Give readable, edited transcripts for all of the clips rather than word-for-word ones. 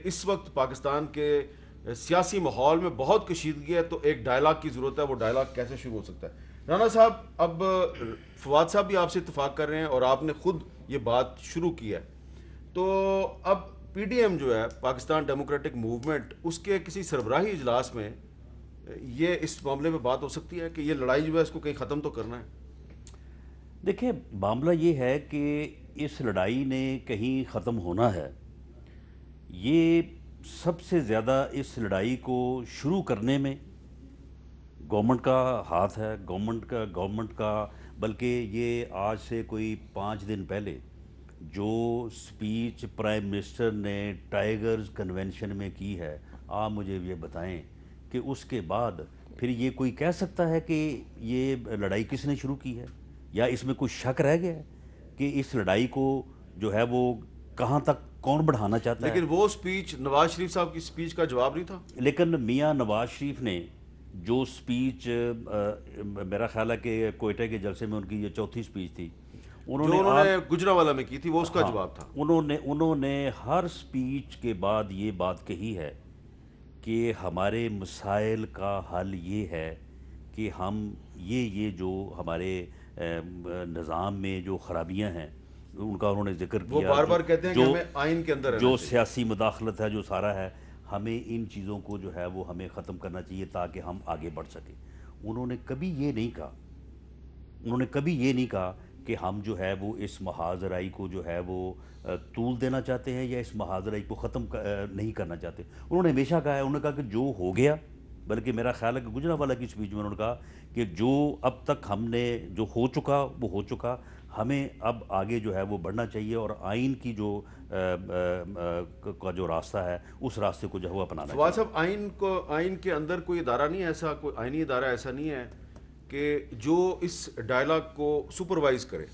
इस वक्त पाकिस्तान के सियासी माहौल में बहुत कशीदगी है, तो एक डायलॉग की ज़रूरत है। वो डायलॉग कैसे शुरू हो सकता है? राना साहब, अब फवाद साहब भी आपसे इत्तेफाक कर रहे हैं और आपने खुद ये बात शुरू की है, तो अब पीडीएम जो है, पाकिस्तान डेमोक्रेटिक मूवमेंट, उसके किसी सरबराही इजलास में ये इस मामले में बात हो सकती है कि ये लड़ाई जो है इसको कहीं ख़त्म तो करना है। देखिए, मामला ये है कि इस लड़ाई ने कहीं ख़त्म होना है। ये सबसे ज़्यादा इस लड़ाई को शुरू करने में गवर्नमेंट का हाथ है, गवर्नमेंट का बल्कि ये आज से कोई 5 दिन पहले जो स्पीच प्राइम मिनिस्टर ने टाइगर्स कन्वेंशन में की है, आप मुझे ये बताएं कि उसके बाद फिर ये कोई कह सकता है कि ये लड़ाई किसने शुरू की है, या इसमें कुछ शक रह गया है कि इस लड़ाई को जो है वो कहाँ तक कौन बढ़ाना चाहता है। लेकिन वो स्पीच नवाज शरीफ साहब की स्पीच का जवाब नहीं था। लेकिन मियाँ नवाज शरीफ ने जो स्पीच, मेरा ख्याल है कि कोयटे के जलसे में उनकी ये चौथी स्पीच थी, उन्होंने गुजरांवाला में की थी, वो उसका हाँ, जवाब था। उन्होंने हर स्पीच के बाद ये बात कही है कि हमारे मसाइल का हल ये है कि हम ये जो हमारे निज़ाम में जो खराबियां हैं उनका उन्होंने जिक्र वो किया। बार बार कहते हैं कि हमें आइन के अंदर रहना जो चाहिए। सियासी मुदाखलत है, जो सारा है, हमें इन चीज़ों को जो है वो हमें ख़त्म करना चाहिए ताकि हम आगे बढ़ सकें। उन्होंने कभी ये नहीं कहा, उन्होंने कभी ये नहीं कहा कि हम जो है वो इस महाजराई को जो है वो तूल देना चाहते हैं या इस महाजराई को ख़त्म नहीं करना चाहते। उन्होंने हमेशा कहा है, उन्होंने कहा कि जो हो गया, बल्कि मेरा ख्याल है कि गुजरांवाला की स्पीच में उन्होंने कहा कि जो अब तक हमने जो हो चुका वो हो चुका, हमें अब आगे जो है वो बढ़ना चाहिए और आइन की जो का जो रास्ता है उस रास्ते को जो है वो अपनाना फवाद चाहिए। साहब, आइन के अंदर कोई इदारा नहीं है ऐसा, कोई आइनी इदारा ऐसा नहीं है कि जो इस डायलॉग को सुपरवाइज करे?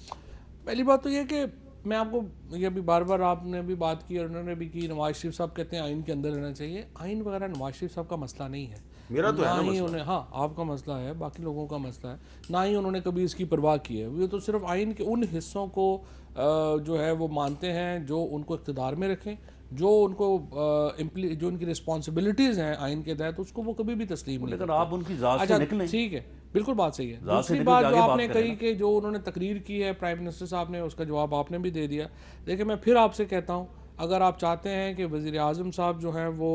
पहली बात तो ये कि मैं आपको ये भी बार बार आपने भी बात की और उन्होंने भी की, नवाज शरीफ साहब कहते हैं आइन के अंदर रहना चाहिए। आइन वगैरह नवाज शरीफ साहब का मसला नहीं है, मेरा तो है ना ही मसला। उन्हें, हाँ आपका मसला है, बाकी लोगों का मसला है। ना ही उन्होंने कभी इसकी परवाह की है। वो तो सिर्फ आइन के उन हिस्सों को जो है वो मानते हैं जो उनको इक़्तिदार में रखें, जो उनको जो उनकी रिस्पॉन्सिबिलिटीज़ हैं आइन के तहत, उसको वो कभी भी तस्लीम नहीं लेकिन करते। आप उनकी ज़ात से अच्छा निकलें। ठीक है, बिल्कुल बात सही है। ज़ात से दूसरी निकल बात के जो आगे बात आपने करें कही ना। कि जो उन्होंने तकरीर की है प्राइम मिनिस्टर साहब ने, उसका जवाब आपने भी दे दिया। देखिए, मैं फिर आपसे कहता हूँ, अगर आप चाहते हैं कि वज़ीर आज़म साहब जो हैं वो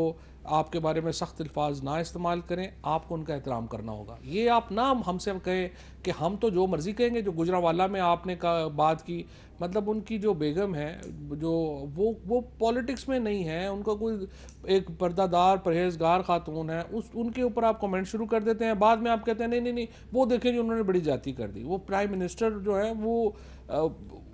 आपके बारे में सख्त अल्फाज ना इस्तेमाल करें, आपको उनका एहतराम करना होगा। ये आप ना हमसे कहें कि हम तो जो मर्ज़ी कहेंगे। जो गुजरांवाला में आपने बात की, मतलब उनकी जो बेगम है, जो वो पॉलिटिक्स में नहीं है, उनका कोई एक पर्दादार परहेजगार खातून है, उनके ऊपर आप कमेंट शुरू कर देते हैं। बाद में आप कहते हैं नहीं नहीं नहीं, वो देखें जी उन्होंने बड़ी जाती कर दी। वो प्राइम मिनिस्टर जो है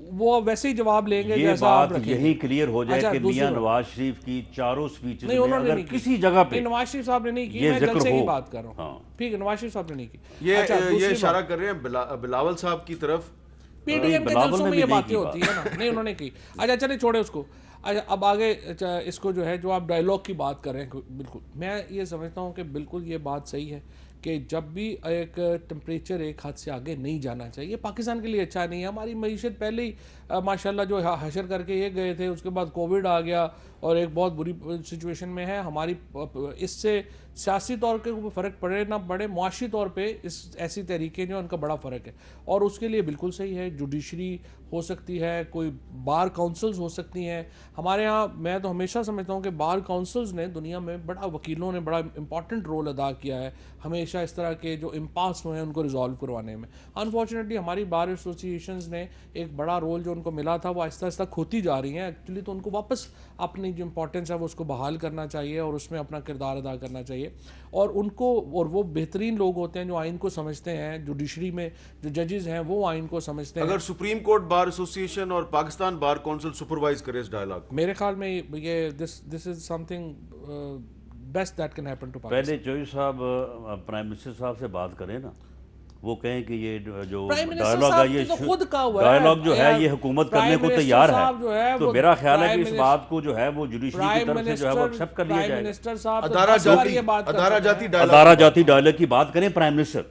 वो वैसे ही जवाब लेंगे ये जैसा आप बात रखेंगे। यही क्लियर हो जाए अच्छा, कि दूसरी मियां बात, नवाज शरीफ की चारों स्पीचेस नहीं में उन्होंने अगर नहीं की, किसी जगह पे नहीं नवाज शरीफ साहब ने नहीं की, ये मैं जिक्र जलसे की हो। बात कर रहा हूँ। हाँ, ठीक है, नवाज शरीफ साहब ने नहीं की। ये अच्छा, ये दूसरी इशारा बात, कर रहे हैं बिलावल साहब की तरफ। पीडीएम के बिलावल जलसों ने में भी ये नहीं बातें की होती है ना, नहीं उन्होंने की। अच्छा चलिए छोड़े उसको। अच्छा, अब आगे इसको जो है, जो आप डायलॉग की बात कर रहे हैं, बिल्कुल मैं ये समझता हूँ कि बिल्कुल ये बात सही है कि जब भी एक टेम्परेचर एक हद से आगे नहीं जाना चाहिए। पाकिस्तान के लिए अच्छा नहीं है। हमारी मईशत पहले ही माशाल्लाह जो हशर करके ये गए थे, उसके बाद कोविड आ गया और एक बहुत बुरी सिचुएशन में है हमारी। इससे सियासी तौर के फ़र्क पड़े ना पड़े, मुआशी तौर पे इस ऐसी तहरीकें जो उनका बड़ा फ़र्क है, और उसके लिए बिल्कुल सही है। जुडिशरी हो सकती है, कोई बार काउंसिल्स हो सकती हैं हमारे यहाँ। मैं तो हमेशा समझता हूँ कि बार काउंसिल्स ने दुनिया में बड़ा, वकीलों ने बड़ा इंपॉर्टेंट रोल अदा किया है हमेशा इस तरह के जो इम्पास हुए हैं उनको रिजॉल्व करवाने में। अनफॉर्चुनेटली हमारी बार एसोसिएशंस ने एक बड़ा रोल जो उनको मिला था वो आहिस्ता आहिस्ता खोती जा रही हैं एक्चुअली। तो उनको वापस अपनी जो इंपॉर्टेंस है वो उसको बहाल करना चाहिए और उसमें अपना किरदार अदा करना चाहिए। और उनको, और वो बेहतरीन लोग होते हैं जो आइन को समझते हैं। जुडिशरी में जो जजेस हैं वो आइन को समझते हैं। अगर सुप्रीम कोर्ट बार एसोसिएशन और पाकिस्तान बार काउंसिल सुपरवाइज करे इस डायलॉग, मेरे ख्याल में ये this is something best that can happen to पहले पाकिस्तान। चौधरी साहब प्राइम मिनिस्टर साहब से बात करें ना, वो कहें कि ये जो प्राइम मिनिस्टर डायलॉग है, साहब ये ने तो खुद कहा हुआ है डायलॉग जो है यार, ये हुकूमत प्राइम करने को मिनिस्टर तैयार साहब जो है है। तो वो मेरा ख्याल है कि प्राइम इस बात को जो है वो जुडिशरी की प्राइम तरफ से जो है वो एक्सेप्ट कर लिया प्राइम जाएगा। मिनिस्टर साहब तो अदारा 10 बार जाती ये बात कर अदारा चुके जाती हैं। डायलॉग अदारा जाती डायलॉग की बात करें प्राइम मिनिस्टर,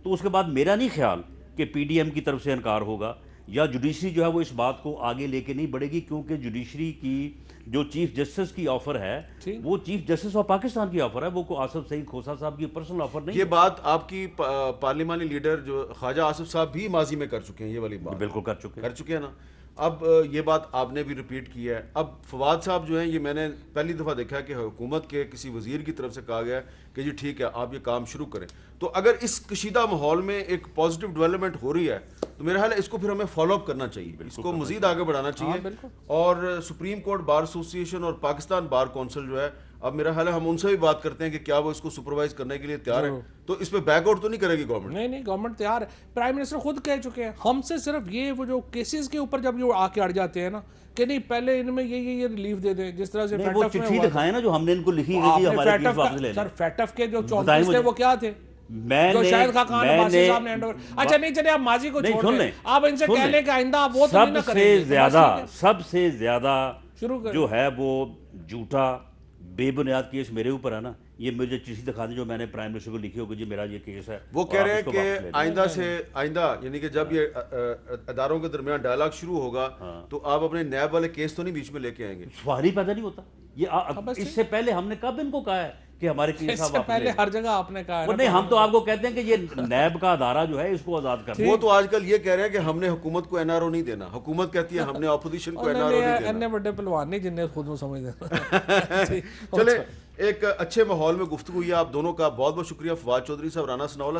तो उसके बाद मेरा नहीं ख्याल कि पीडीएम की तरफ से इनकार होगा। या जुडिशरी जो है वो इस बात को आगे लेके नहीं बढ़ेगी, क्योंकि जुडिशरी की जो चीफ जस्टिस की ऑफर है वो चीफ जस्टिस ऑफ पाकिस्तान की ऑफर है, वो को आसिफ सईद खोसा साहब की पर्सनल ऑफर नहीं ये है। बात आपकी पार्लिमानी लीडर जो ख्वाजा आसिफ साहब भी माजी में कर चुके हैं, ये वाली बात बिल्कुल कर चुके हैं ना। अब ये बात आपने भी रिपीट की है। अब फवाद साहब जो हैं, ये मैंने पहली दफ़ा देखा है कि हुकूमत के किसी वजीर की तरफ से कहा गया है कि जी ठीक है आप ये काम शुरू करें। तो अगर इस कशीदा माहौल में एक पॉजिटिव डेवलपमेंट हो रही है तो मेरा ख्याल है इसको फिर हमें फॉलो अप करना चाहिए, इसको मजीद आगे बढ़ाना चाहिए। और सुप्रीम कोर्ट बार एसोसिएशन और पाकिस्तान बार काउंसिल जो है, अब मेरा ख्याल है हम उनसे भी बात करते हैं कि क्या वो इसको सुपरवाइज करने के लिए तैयार है। तो इस पे बैकआउट तो नहीं करेगी गवर्नमेंट? नहीं, गवर्नमेंट तैयार है। प्राइम मिनिस्टर खुद कह चुके हैं, हमसे सिर्फ ये वो जो केसेस के ऊपर जब जो आके अड़ जाते हैं ना कि नहीं पहले इनमें ये रिलीफ दे दें, जिस तरह से नहीं, वो चिट्ठी दिखाए ना जो हमने इनको लिखी है कि हमारे केस वापस ले लें। सर फैटफ के जो 34 थे वो क्या थे? जो शायद खान अब्बासी साहब ने हैंडओवर। अच्छा नहीं चलिए, आप माजी को छोड़ दें, आप इनसे कह लें कि आइंदा आप वो तो नहीं ना करेंगे। सबसे ज्यादा शुरू जो है वो झूठा बेबुनियाद केस मेरे ऊपर है ना, ये मुझे चिट्ठी दिखा दी जो मैंने प्राइम मिनिस्टर को लिखी हो कि जी मेरा ये केस है। वो कह रहे हैं कि आइंदा यानी कि जब ये अदारों के दरमियान डायलॉग शुरू होगा तो आप अपने नैब वाले केस तो नहीं बीच में लेके आएंगे? सवाल ही पैदा नहीं होता। ये इससे पहले हमने कब इनको कहा है कि हमारे केस इससे पहले हर जगह आपने कहा है नहीं, हम तो आपको कहते हैं कि ये नैब का अदारा जो है इसको आजाद कर। वो तो आजकल ये कह रहे हैं कि हमने हुकूमत को एनआरओ नहीं देना, हुकूमत कहती है हमने ऑपोजिशन को एनआरओ नहीं देना। अन्य बड़े पहलवान नहीं जिन्हें खुद को समझ देना। चले, एक अच्छे माहौल में गुफ्तगू हुई। आप दोनों का बहुत बहुत शुक्रिया, फवाद चौधरी साहब, राना सनाउल्लाह साहब।